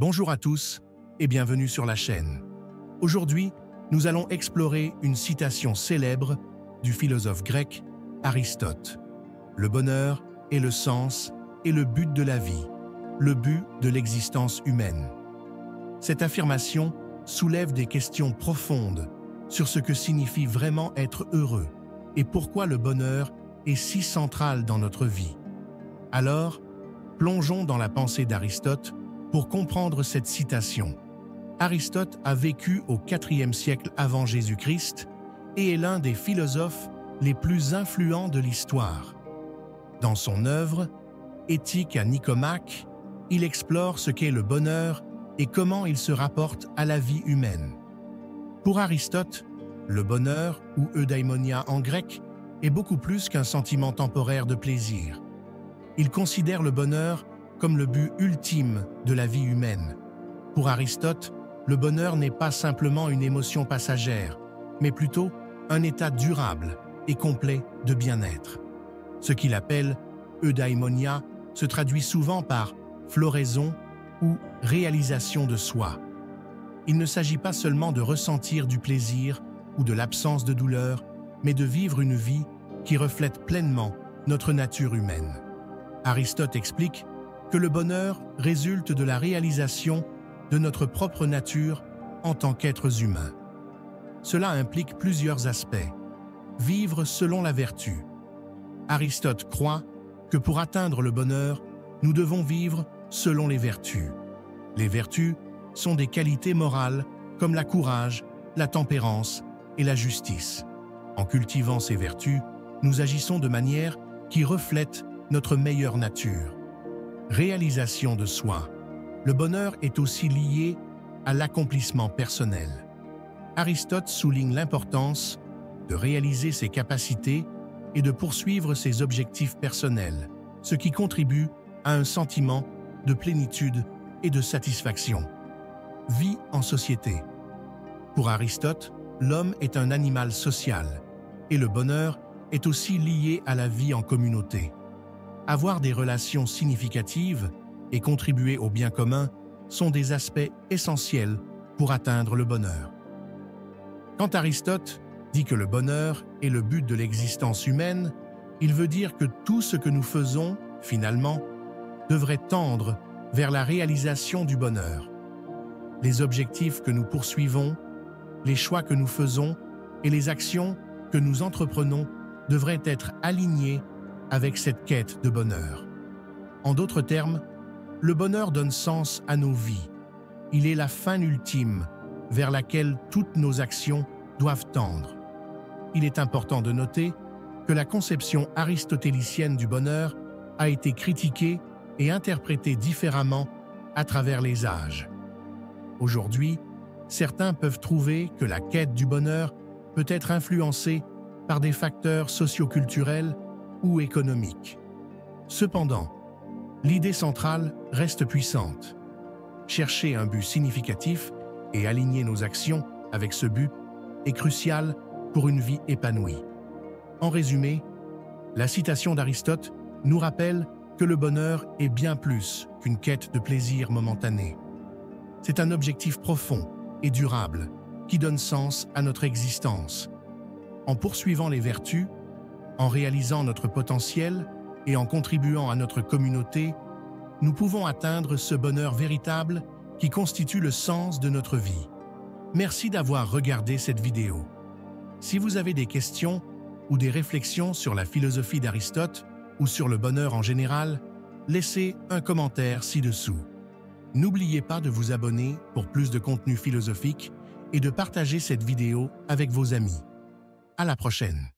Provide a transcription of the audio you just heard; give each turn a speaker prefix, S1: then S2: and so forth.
S1: Bonjour à tous et bienvenue sur la chaîne. Aujourd'hui, nous allons explorer une citation célèbre du philosophe grec Aristote. Le bonheur est le sens et le but de la vie, le but de l'existence humaine. Cette affirmation soulève des questions profondes sur ce que signifie vraiment être heureux et pourquoi le bonheur est si central dans notre vie. Alors, plongeons dans la pensée d'Aristote pour comprendre cette citation. Aristote a vécu au IVe siècle avant Jésus-Christ et est l'un des philosophes les plus influents de l'histoire. Dans son œuvre, Éthique à Nicomaque, il explore ce qu'est le bonheur et comment il se rapporte à la vie humaine. Pour Aristote, le bonheur, ou eudaimonia en grec, est beaucoup plus qu'un sentiment temporaire de plaisir. Il considère le bonheur comme le but ultime de la vie humaine. Pour Aristote, le bonheur n'est pas simplement une émotion passagère, mais plutôt un état durable et complet de bien-être. Ce qu'il appelle eudaimonia se traduit souvent par floraison ou réalisation de soi. Il ne s'agit pas seulement de ressentir du plaisir ou de l'absence de douleur, mais de vivre une vie qui reflète pleinement notre nature humaine. Aristote explique que le bonheur résulte de la réalisation de notre propre nature en tant qu'êtres humains. Cela implique plusieurs aspects. Vivre selon la vertu. Aristote croit que pour atteindre le bonheur, nous devons vivre selon les vertus. Les vertus sont des qualités morales comme la courage, la tempérance et la justice. En cultivant ces vertus, nous agissons de manière qui reflète notre meilleure nature. Réalisation de soi. Le bonheur est aussi lié à l'accomplissement personnel. Aristote souligne l'importance de réaliser ses capacités et de poursuivre ses objectifs personnels, ce qui contribue à un sentiment de plénitude et de satisfaction. Vie en société. Pour Aristote, l'homme est un animal social et le bonheur est aussi lié à la vie en communauté. Avoir des relations significatives et contribuer au bien commun sont des aspects essentiels pour atteindre le bonheur. Quand Aristote dit que le bonheur est le but de l'existence humaine, il veut dire que tout ce que nous faisons, finalement, devrait tendre vers la réalisation du bonheur. Les objectifs que nous poursuivons, les choix que nous faisons et les actions que nous entreprenons devraient être alignés avec cette quête de bonheur. En d'autres termes, le bonheur donne sens à nos vies. Il est la fin ultime vers laquelle toutes nos actions doivent tendre. Il est important de noter que la conception aristotélicienne du bonheur a été critiquée et interprétée différemment à travers les âges. Aujourd'hui, certains peuvent trouver que la quête du bonheur peut être influencée par des facteurs socioculturels ou économiques. Cependant, l'idée centrale reste puissante. Chercher un but significatif et aligner nos actions avec ce but est crucial pour une vie épanouie. En résumé, la citation d'Aristote nous rappelle que le bonheur est bien plus qu'une quête de plaisir momentané. C'est un objectif profond et durable qui donne sens à notre existence. En poursuivant les vertus, en réalisant notre potentiel et en contribuant à notre communauté, nous pouvons atteindre ce bonheur véritable qui constitue le sens de notre vie. Merci d'avoir regardé cette vidéo. Si vous avez des questions ou des réflexions sur la philosophie d'Aristote ou sur le bonheur en général, laissez un commentaire ci-dessous. N'oubliez pas de vous abonner pour plus de contenu philosophique et de partager cette vidéo avec vos amis. À la prochaine!